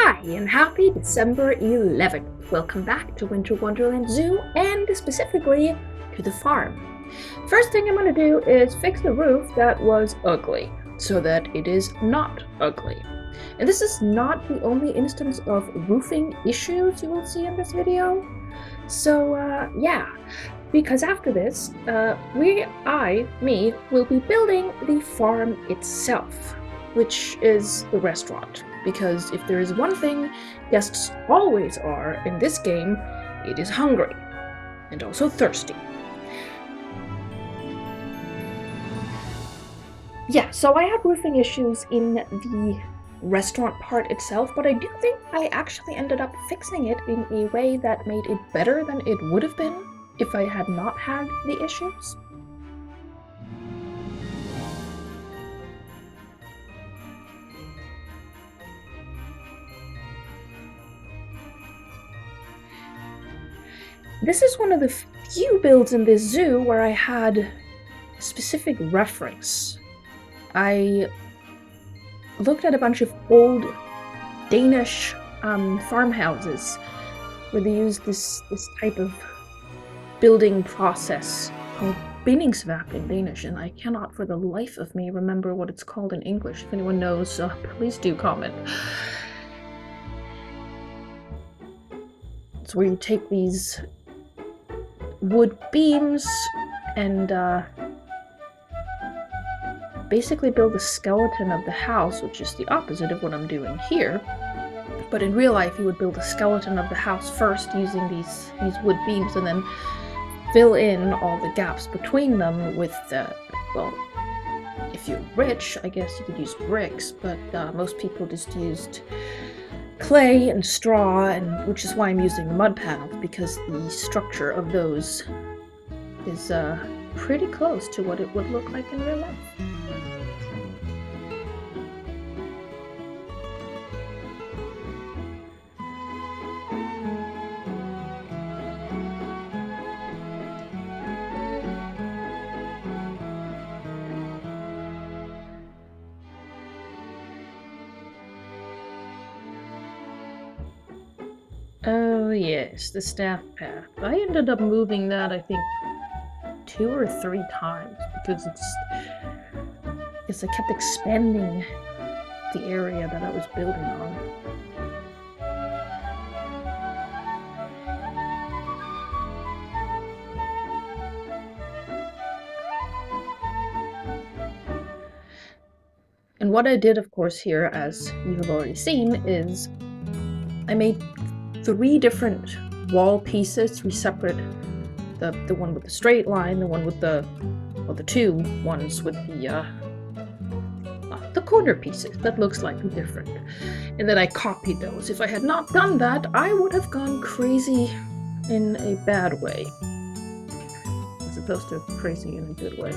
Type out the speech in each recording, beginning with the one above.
Hi, and happy December 11th. Welcome back to Winter Wonderland Zoo, and specifically to the farm. First thing I'm going to do is fix the roof that was ugly, so that it is not ugly. And this is not the only instance of roofing issues you will see in this video. So, yeah, because after this, me, will be building the farm itself, which is the restaurant. Because if there is one thing guests always are in this game, it is hungry, and also thirsty. Yeah, so I had roofing issues in the restaurant part itself, but I do think I actually ended up fixing it in a way that made it better than it would have been if I had not had the issues. This is one of the few builds in this zoo where I had a specific reference. I looked at a bunch of old Danish farmhouses where they used this type of building process called bindingsværk in Danish, and I cannot for the life of me remember what it's called in English. If anyone knows, please do comment. It's where you take these wood beams and basically build a skeleton of the house, which is the opposite of what I'm doing here. But in real life, you would build a skeleton of the house first using these wood beams, and then fill in all the gaps between them with, well, if you're rich, I guess you could use bricks, but most people just used clay and straw, and which is why I'm using the mud panels, because the structure of those is pretty close to what it would look like in real life. Oh yes, the staff path. I ended up moving that, I think, 2 or 3 times because I kept expanding the area that I was building on. And what I did, of course, here, as you have already seen, is I made 3 different wall pieces, 3 separate, the one with the straight line, the one with the 2 ones with the corner pieces that look slightly different. And then I copied those. If I had not done that, I would have gone crazy in a bad way, as opposed to crazy in a good way.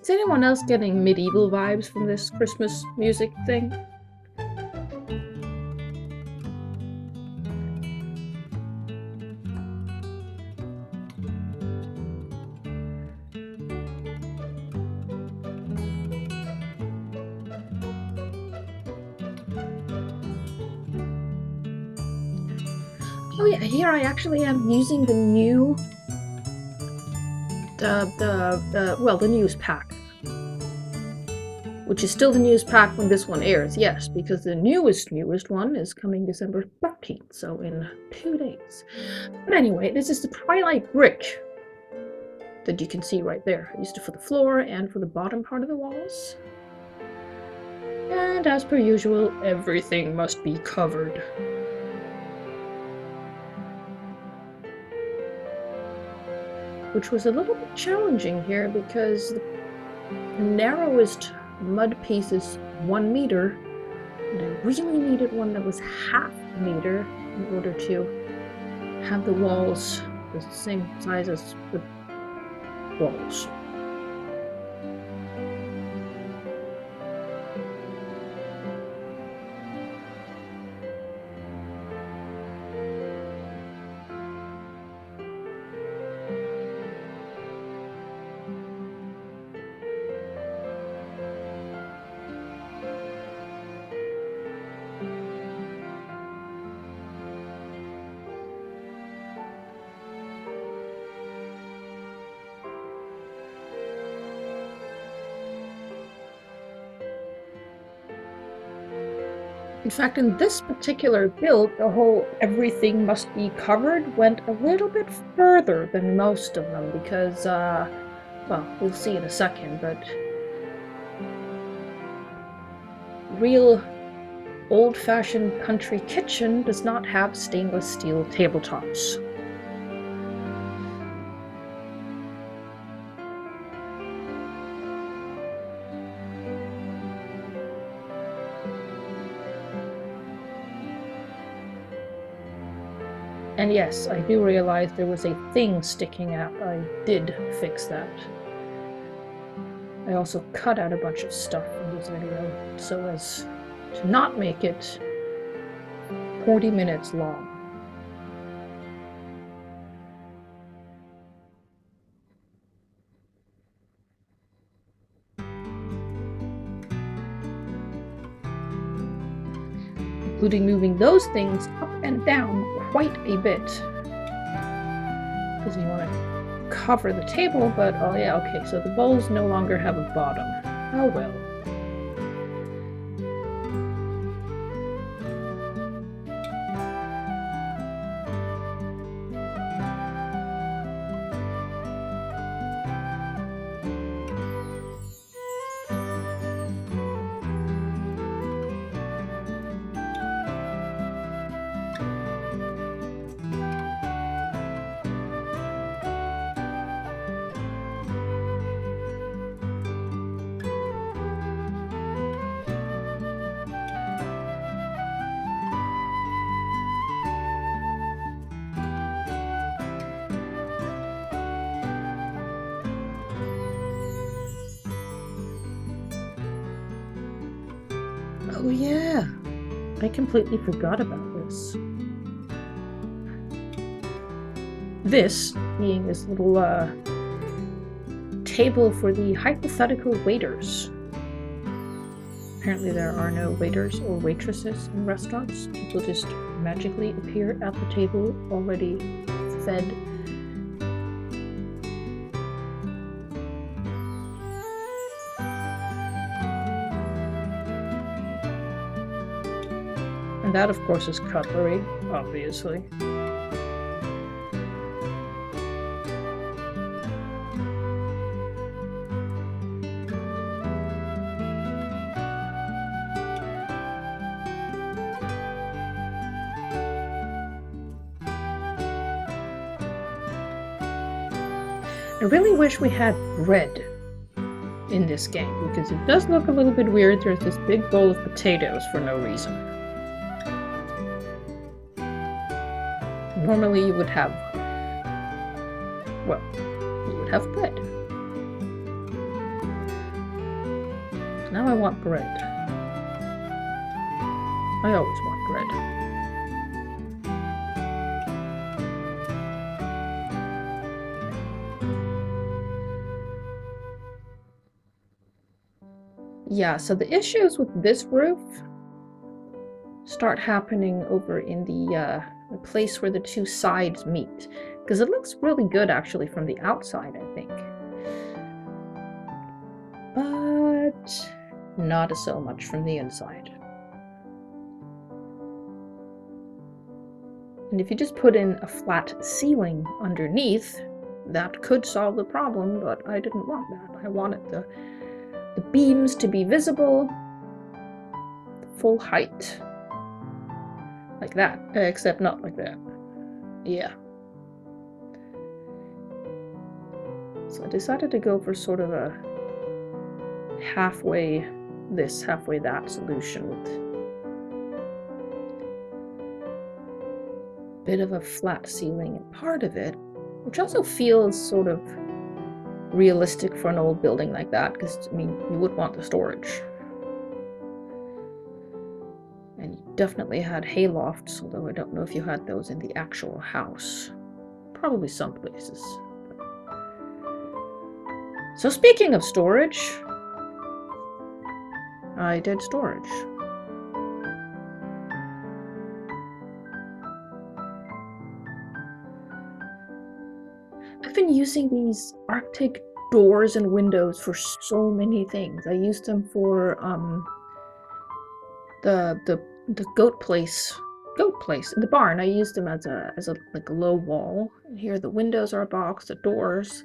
Is anyone else getting medieval vibes from this Christmas music thing? Oh yeah, here I actually am using the new the news pack, which is still the news pack when this one airs, yes, because the newest one is coming December 13th, so in 2 days. But anyway, this is the Twilight brick that you can see right there. I used it for the floor and for the bottom part of the walls. And as per usual, everything must be covered. Which was a little bit challenging here because the narrowest mud piece is 1 meter, and I really needed one that was half a meter in order to have the walls the same size as the walls. In fact, in this particular build, the whole everything must be covered went a little bit further than most of them because, well, we'll see in a second, but real old-fashioned country kitchen does not have stainless steel tabletops. And yes, I do realize there was a thing sticking out. I did fix that. I also cut out a bunch of stuff in this video so as to not make it 40 minutes long. Including moving those things up and down quite a bit. Because you want to cover the table, but oh yeah, okay, so the bowls no longer have a bottom. Oh well. Oh yeah, I completely forgot about this. This being this little table for the hypothetical waiters. Apparently there are no waiters or waitresses in restaurants. People just magically appear at the table already fed. And that, of course, is cutlery, obviously. I really wish we had bread in this game, because it does look a little bit weird. There's this big bowl of potatoes for no reason. Normally you would have, well, you would have bread. Now I want bread. I always want bread. Yeah, so the issues with this roof start happening over in the place where the two sides meet, because it looks really good actually from the outside, I think, but not so much from the inside. And if you just put in a flat ceiling underneath, that could solve the problem, but I didn't want that. I wanted the beams to be visible full height. Like that, except not like that. Yeah. So I decided to go for sort of a halfway this, halfway that solution with bit of a flat ceiling in part of it, which also feels sort of realistic for an old building like that, because, I mean, you would want the storage. And you definitely had haylofts, although I don't know if you had those in the actual house. Probably some places. So speaking of storage, I did storage. I've been using these Arctic doors and windows for so many things. I used them for the goat place in the barn. I used them as a like a low wall. And here the windows are a box, the doors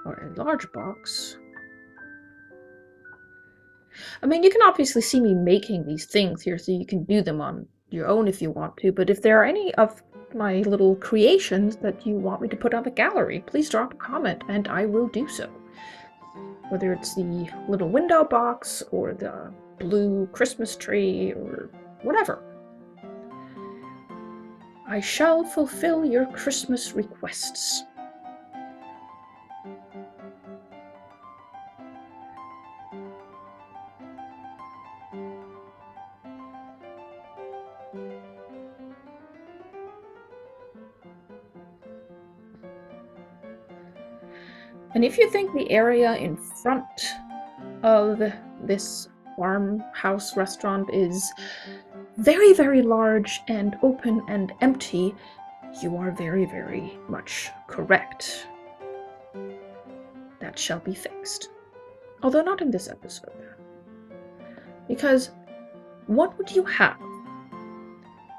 are a large box. I mean, you can obviously see me making these things here, so you can do them on your own if you want to, but if there are any of my little creations that you want me to put on the gallery, please drop a comment and I will do so. Whether it's the little window box or the blue Christmas tree or whatever. I shall fulfill your Christmas requests. And if you think the area in front of this farmhouse restaurant is very, very large and open and empty, you are very, very much correct. That shall be fixed. Although not in this episode. Because what would you have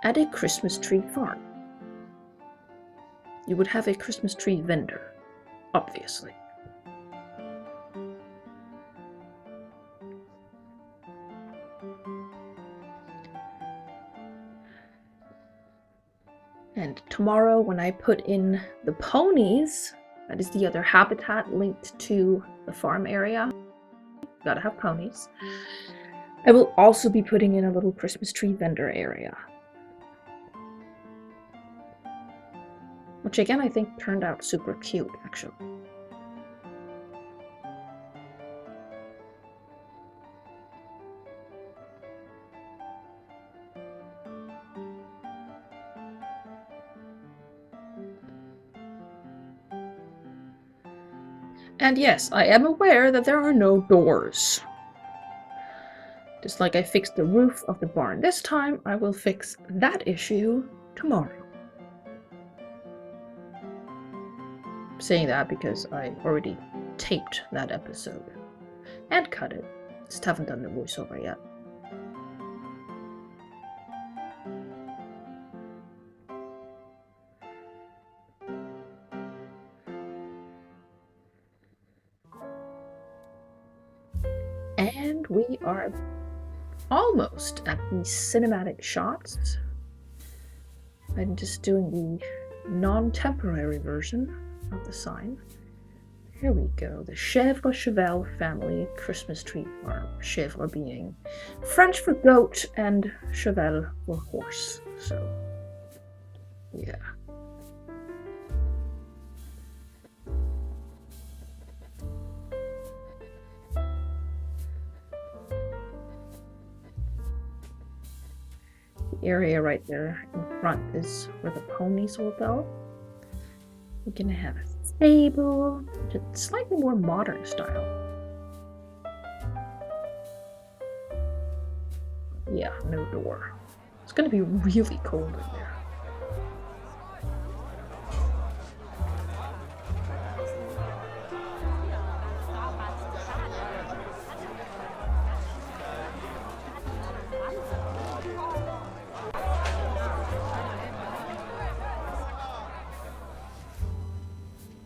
at a Christmas tree farm? You would have a Christmas tree vendor, obviously. And tomorrow, when I put in the ponies, that is the other habitat linked to the farm area, gotta have ponies, I will also be putting in a little Christmas tree vendor area. Which again, I think turned out super cute, actually. And yes, I am aware that there are no doors. Just like I fixed the roof of the barn this time, I will fix that issue tomorrow. I'm saying that because I already taped that episode and cut it. Just haven't done the voiceover yet. And we are almost at the cinematic shots. I'm just doing the non-temporary version of the sign. Here we go. The Chèvre Cheval family Christmas tree farm. Chèvre being French for goat and cheval for horse. So, yeah. Area right there in front is where the ponies will go. We're gonna have a stable, just slightly more modern style. Yeah, no door. It's gonna be really cold in there.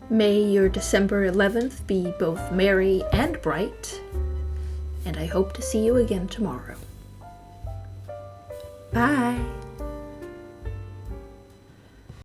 May your December 11th be both merry and bright, and I hope to see you again tomorrow. Bye!